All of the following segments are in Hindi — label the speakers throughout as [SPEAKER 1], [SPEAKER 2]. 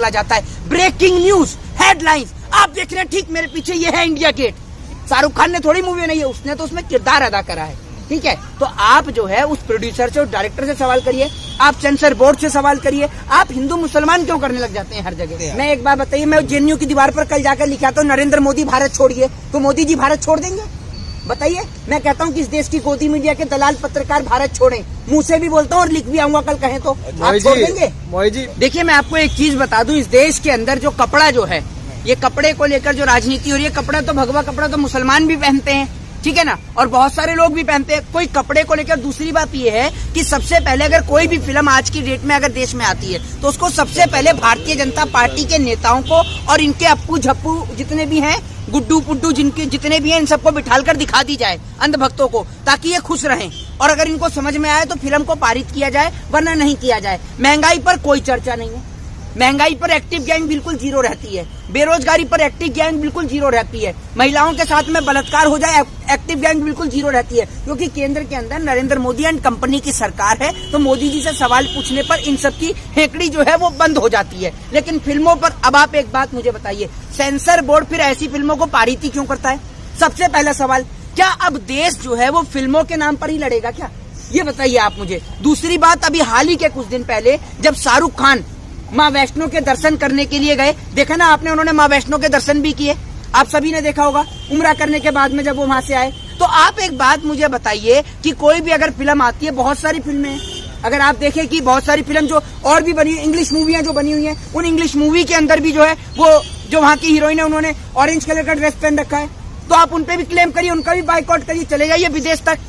[SPEAKER 1] निकला जाता है। ब्रेकिंग न्यूज, हेडलाइंस आप देख रहे हैं, ठीक मेरे पीछे ये है इंडिया गेट। शाहरुख खान ने थोड़ी मूवी बनाई है, उसने तो उसमें किरदार अदा करा है, ठीक है। तो आप जो है उस प्रोड्यूसर से, उस डायरेक्टर से सवाल करिए, आप सेंसर बोर्ड से सवाल करिए। आप हिंदू मुसलमान क्यों करने लग जाते हैं हर जगह? मैं एक बात बताइए, मैं जेएनयू की दीवार पर कल जाकर लिखा था नरेंद्र मोदी भारत छोड़िए, तो मोदी जी भारत छोड़ देंगे? बताइए। मैं कहता हूँ कि इस देश की गोदी मीडिया के दलाल पत्रकार भारत छोड़ें, मुंह से भी बोलता हूँ और लिख भी आऊंगा कल कहें तो आप छोड़ देंगे? देखिए मैं आपको एक चीज बता दूं, इस देश के अंदर जो कपड़ा जो है, ये कपड़े को लेकर जो राजनीति हो रही है, कपड़ा तो भगवा कपड़ा तो मुसलमान भी पहनते हैं, ठीक है ना, और बहुत सारे लोग भी पहनते हैं, कोई कपड़े को लेकर। दूसरी बात ये है कि सबसे पहले अगर कोई भी फिल्म आज की डेट में अगर देश में आती है तो उसको सबसे पहले भारतीय जनता पार्टी के नेताओं को और इनके अप्पू झप्पू जितने भी हैं, गुड्डू पुड्डू जिनके जितने भी हैं, इन सबको बिठाल कर दिखा दी जाए अंधभक्तों को, ताकि ये खुश रहें। और अगर इनको समझ में आए तो फिल्म को पारित किया जाए, वरना नहीं किया जाए। महंगाई पर कोई चर्चा नहीं है, महंगाई पर एक्टिव गैंग बिल्कुल जीरो रहती है, बेरोजगारी पर एक्टिव गैंग बिल्कुल जीरो रहती है, महिलाओं के साथ में बलात्कार हो जाए एक्टिव गैंग बिल्कुल जीरो रहती है, क्योंकि केंद्र के अंदर नरेंद्र मोदी एंड कंपनी की सरकार है। तो मोदी जी से सवाल पूछने पर इन सब की हेकड़ी जो है वो बंद हो जाती है। लेकिन फिल्मों पर अब आप एक बात मुझे बताइए, सेंसर बोर्ड फिर ऐसी फिल्मों को पारित क्यों करता है? सबसे पहला सवाल, क्या अब देश जो है वो फिल्मों के नाम पर ही लड़ेगा क्या? ये बताइए आप मुझे। दूसरी बात, अभी हाल ही के कुछ दिन पहले जब शाहरुख खान माँ वैष्णो के दर्शन करने के लिए गए, देखा ना आपने, उन्होंने माँ वैष्णो के दर्शन भी किए, आप सभी ने देखा होगा, उम्रा करने के बाद में जब वो वहां से आए। तो आप एक बात मुझे बताइए कि कोई भी अगर फिल्म आती है, बहुत सारी फिल्में हैं, अगर आप देखें कि बहुत सारी फिल्म जो और भी बनी, इंग्लिश मूवियां जो बनी हुई हैं, उन इंग्लिश मूवी के अंदर भी जो है वो जो वहाँ की हीरोइन है उन्होंने ऑरेंज कलर का ड्रेस पहन रखा है, तो आप उन पे भी क्लेम करिए, उनका भी बाइकआउट करिए, चले जाइए विदेश तक।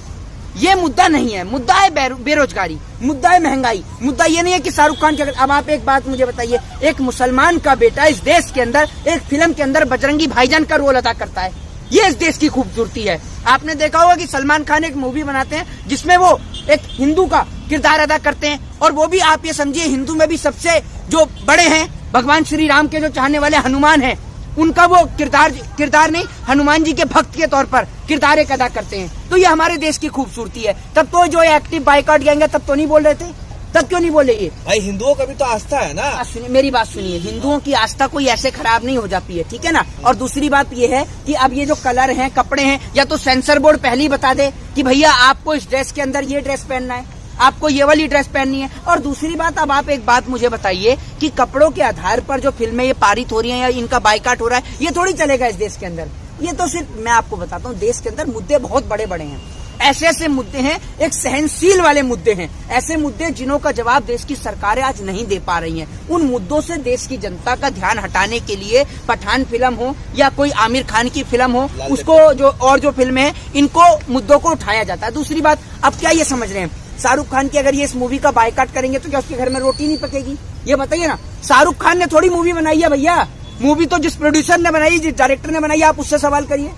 [SPEAKER 1] ये मुद्दा नहीं है, मुद्दा है बेरोजगारी, मुद्दा है महंगाई, मुद्दा ये नहीं है कि शाहरुख खान के। अब आप एक बात मुझे बताइए, एक मुसलमान का बेटा इस देश के अंदर एक फिल्म के अंदर बजरंगी भाईजान का रोल अदा करता है, ये इस देश की खूबसूरती है। आपने देखा होगा कि सलमान खान एक मूवी बनाते हैं जिसमें वो एक हिंदू का किरदार अदा करते हैं, और वो भी आप ये समझिए हिंदू में भी सबसे जो बड़े हैं, भगवान श्री राम के जो चाहने वाले हनुमान हैं, उनका वो किरदार नहीं, हनुमान जी के भक्त के तौर पर किरदार एक अदा करते हैं। तो ये हमारे देश की खूबसूरती है। तब तो जो एक्टिव बाइकआउट गैंग है तब तो नहीं बोल रहे थे, तब क्यों नहीं बोले? ये
[SPEAKER 2] भाई हिंदुओं का भी तो आस्था है ना।
[SPEAKER 1] सुनिए, मेरी बात सुनिए, हिंदुओं की आस्था कोई ऐसे खराब नहीं हो जाती है, ठीक है ना। और दूसरी बात ये है कि अब ये जो कलर हैं, कपड़े हैं, या तो सेंसर बोर्ड पहले ही बता दे कि भैया आपको इस ड्रेस के अंदर ये ड्रेस पहनना है, आपको ये वाली ड्रेस पहननी है। और दूसरी बात, अब आप एक बात मुझे बताइए कि कपड़ों के आधार पर जो फिल्में ये पारित हो रही हैं या इनका बाइकाट हो रहा है, ये थोड़ी चलेगा इस देश के अंदर। ये तो सिर्फ मैं आपको बताता हूँ, देश के अंदर मुद्दे बहुत बड़े बड़े हैं, ऐसे ऐसे मुद्दे हैं, एक सहनशील वाले मुद्दे हैं, ऐसे मुद्दे जिन्हों का जवाब देश की सरकारें आज नहीं दे पा रही हैं। उन मुद्दों से देश की जनता का ध्यान हटाने के लिए पठान फिल्म हो या कोई आमिर खान की फिल्म हो, उसको जो और जो फिल्में हैं, इनको मुद्दों को उठाया जाता है। दूसरी बात, अब क्या ये समझ रहे हैं शाहरुख खान की अगर ये इस मूवी का बाइकाट करेंगे तो क्या उसके घर में रोटी नहीं पकेगी? ये बताइए ना। शाहरुख खान ने थोड़ी मूवी बनाई है भैया, मूवी तो जिस प्रोड्यूसर ने बनाई, जिस डायरेक्टर ने बनाई, आप उससे सवाल करिए।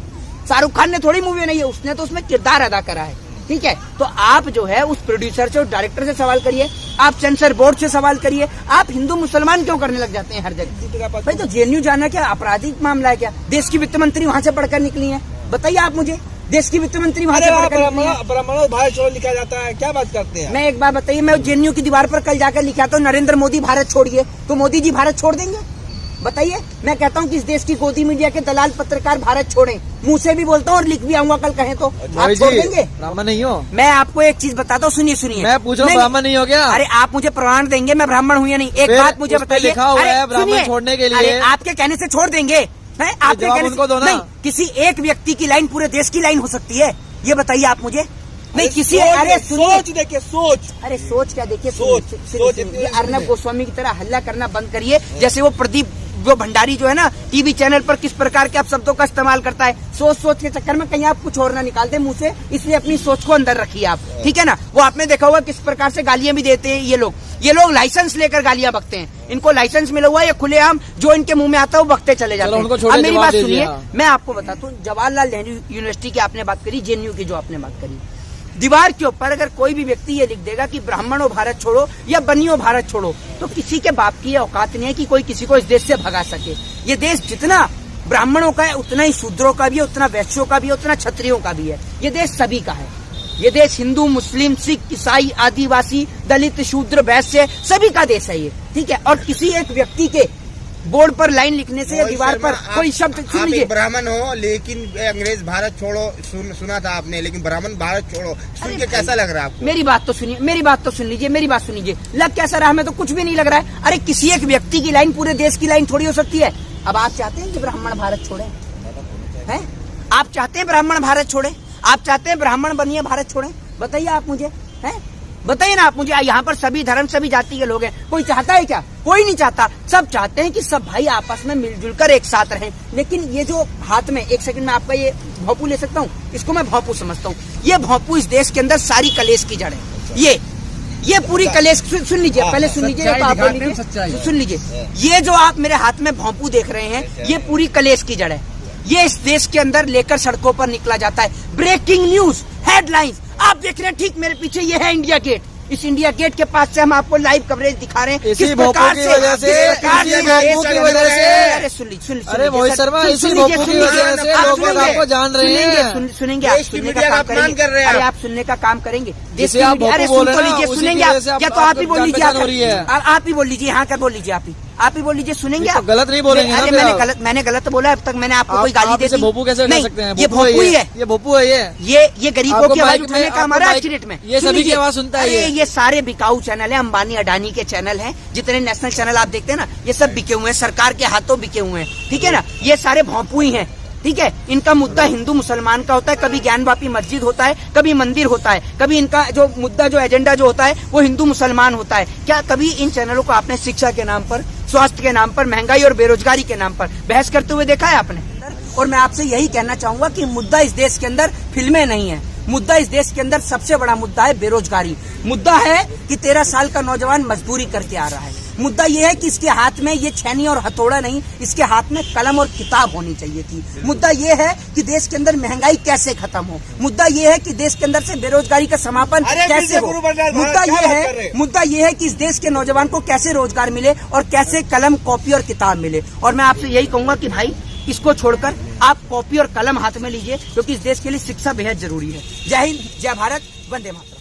[SPEAKER 1] शाहरुख खान ने थोड़ी मूवी बनाई है, उसने तो उसमें किरदार अदा करा है, ठीक है। तो आप जो है उस प्रोड्यूसर से, उस डायरेक्टर से सवाल करिए, आप सेंसर बोर्ड से सवाल करिए। आप हिंदू मुसलमान क्यों करने लग जाते हैं हर जगह? भाई तो जेएनयू जाना क्या आपराधिक मामला है क्या? देश की वित्त मंत्री वहाँ से पढ़कर निकली है, बताइए आप मुझे। देश की वित्त मंत्री वहाँ से
[SPEAKER 2] ब्राह्मणों भारत छोड़ो लिखा जाता है, क्या बात करते हैं?
[SPEAKER 1] मैं एक बात बताइए, मैं जेएनयू की दीवार पर कल जाकर लिखा था नरेंद्र मोदी भारत छोड़िए, तो मोदी जी भारत छोड़ देंगे? बताइए। मैं कहता हूँ कि इस देश की गोदी मीडिया के दलाल पत्रकार भारत छोड़ें, मुंह से भी बोलता हूँ और लिख भी आऊंगा कल कहें तो आप छोड़ देंगे?
[SPEAKER 3] ब्राह्मण नहीं हो?
[SPEAKER 1] मैं आपको एक चीज बताता हूँ, सुनिए।
[SPEAKER 3] मैं पूछ रहा हूँ, ब्राह्मण नहीं हो क्या?
[SPEAKER 1] अरे आप मुझे प्रमाण देंगे मैं ब्राह्मण हूँ या नहीं? एक बात मुझे बताइए,
[SPEAKER 3] लिखा हुआ है ब्राह्मण छोड़ने के लिए,
[SPEAKER 1] आपके कहने से छोड़ देंगे? आपके कहने से नहीं, किसी एक व्यक्ति की लाइन पूरे देश की लाइन हो सकती है? ये बताइए आप मुझे। नहीं किसी, अरे
[SPEAKER 2] सोच देखिए, सोच,
[SPEAKER 1] अरे सोच क्या देखिए,
[SPEAKER 2] सोच
[SPEAKER 1] अर्नब गोस्वामी की तरह हल्ला करना बंद करिए। जैसे वो प्रदीप वो भंडारी जो है ना टीवी चैनल पर किस प्रकार के आप शब्दों का इस्तेमाल करता है, सोच के चक्कर में कहीं आप कुछ और ना निकाल दे मुंह से, इसलिए अपनी सोच को अंदर रखिए आप, ठीक है ना। वो आपने देखा होगा किस प्रकार से गालियां भी देते हैं ये लोग लाइसेंस लेकर गालियां बकते हैं। इनको लाइसेंस मिला हुआ है, ये खुलेआम जो इनके मुंह में आता है वो बकते चले जाते हैं। अब मेरी बात सुनिए, मैं आपको बताता हूँ, जवाहरलाल नेहरू यूनिवर्सिटी की आपने बात करी, जेएनयू की जो आपने बात करी, दीवार के ऊपर अगर कोई भी व्यक्ति ये लिख देगा कि ब्राह्मणों भारत छोड़ो या बनियो भारत छोड़ो, तो किसी के बाप की औकात नहीं है कि कोई किसी को इस देश से भगा सके। ये देश जितना ब्राह्मणों का है उतना ही शूद्रों का भी है, उतना वैश्यों का भी है, उतना क्षत्रियों का भी है। ये देश सभी का है। ये देश हिंदू, मुस्लिम, सिख, ईसाई, आदिवासी, दलित, शूद्र, वैश्य सभी का देश है ये, ठीक है। और किसी एक व्यक्ति के बोर्ड पर लाइन लिखने से या दीवार पर कोई शब्द सुन
[SPEAKER 4] आप
[SPEAKER 1] लीजिए।
[SPEAKER 4] एक ब्राह्मण हो, लेकिन अंग्रेज भारत छोड़ो सुना था आपने, लेकिन ब्राह्मण भारत छोड़ो सुन के कैसा लग रहा है आपको?
[SPEAKER 1] मेरी बात तो सुनिए, मेरी बात तो सुन लीजिए, मेरी बात सुन लीजिए। लग कैसा रहा, हमें तो कुछ भी नहीं लग रहा है। अरे किसी एक व्यक्ति की लाइन पूरे देश की लाइन थोड़ी हो सकती है। अब आप चाहते हैं कि ब्राह्मण भारत छोड़े हैं? आप चाहते हैं ब्राह्मण भारत छोड़े? आप चाहते हैं ब्राह्मण बनिए भारत छोड़े? बताइए आप मुझे, हैं? बताइए ना आप मुझे। यहाँ पर सभी धर्म सभी जाति के लोग हैं, कोई चाहता है क्या? कोई नहीं चाहता। सब चाहते हैं कि सब भाई आपस में मिलजुल कर एक साथ रहें। लेकिन ये जो हाथ में, एक सेकंड में आपका ये भोंपू ले सकता हूँ, इसको मैं भोंपू समझता हूँ। ये भोंपू इस देश के अंदर सारी कलेश की जड़ है। ये पूरी कलेश सुन लीजिए, पहले सुन लीजिए, आप बोल लीजिए, सुन लीजिए। ये जो आप मेरे हाथ में भोंपू देख रहे हैं, ये पूरी कलेश की जड़ है। ये इस देश के अंदर लेकर सड़कों पर निकला जाता है। ब्रेकिंग न्यूज, हेडलाइंस आप देख रहे हैं ठीक मेरे पीछे, ये है इंडिया गेट। इस इंडिया गेट के पास से हम आपको लाइव कवरेज दिखा रहे हैं।
[SPEAKER 3] इसी भोंपू की वजह से,
[SPEAKER 1] अरे सुन लीजिए,
[SPEAKER 3] अरे मोहित शर्मा, इसी भोंपू की वजह से लोग आपको जान रहे हैं।
[SPEAKER 1] सुनेंगे, आप सुनने का काम करेंगे। अरे आप सुनने का काम करेंगे।
[SPEAKER 3] जिसे आप भोंपू बोल रहे हैं ना,
[SPEAKER 1] सुनेंगे आप, या तो आप ही बोल लीजिए, आप ही बोल लीजिए, यहाँ का बोल लीजिए, आप ही बोल लीजिए, सुनेंगे आप?
[SPEAKER 3] गलत नहीं बोलेंगे।
[SPEAKER 1] अरे मैंने गलत बोला? अब तक मैंने आपको कोई गाली दे दी?
[SPEAKER 3] भोंपू कैसे कह सकते हैं?
[SPEAKER 1] ये भोंपू ही है,
[SPEAKER 3] ये भोंपू है।
[SPEAKER 1] ये गरीबों की आवाज उठाने का हमारा एक्सीडेंट में,
[SPEAKER 3] ये सभी की आवाज सुनता है।
[SPEAKER 1] ये सारे बिकाऊ चैनल है, अंबानी अडानी के चैनल हैं। जितने नेशनल चैनल आप देखते हैं ना, ये सब बिके हुए हैं, सरकार के हाथों बिके हुए हैं। ठीक है ना? ये सारे भोंपू ही हैं। ठीक है, इनका मुद्दा हिंदू मुसलमान का होता है, कभी ज्ञानवापी मस्जिद होता है, कभी मंदिर होता है, कभी इनका जो मुद्दा जो एजेंडा जो होता है वो हिंदू मुसलमान होता है। क्या कभी इन चैनलों को आपने शिक्षा के नाम पर, स्वास्थ्य के नाम पर, महंगाई और बेरोजगारी के नाम पर बहस करते हुए देखा है आपने? और मैं आपसे यही कहना चाहूंगा कि मुद्दा इस देश के अंदर फिल्में नहीं है। मुद्दा इस देश के अंदर सबसे बड़ा मुद्दा है बेरोजगारी। मुद्दा है कि 13 साल का नौजवान मजदूरी करके आ रहा है। मुद्दा ये है कि इसके हाथ में ये छैनी और हथौड़ा नहीं, इसके हाथ में कलम और किताब होनी चाहिए थी। मुद्दा ये है कि देश के अंदर महंगाई कैसे खत्म हो। मुद्दा ये है कि देश के अंदर से बेरोजगारी का समापन कैसे हो। मुद्दा ये है कि इस देश के नौजवान को कैसे रोजगार मिले और कैसे कलम, कॉपी और किताब मिले। और मैं आपसे यही कहूंगा कि भाई इसको छोड़कर आप कॉपी और कलम हाथ में लीजिए, क्योंकि इस देश के लिए शिक्षा बेहद जरूरी है। जय हिंद, जय भारत, वंदे मातरम।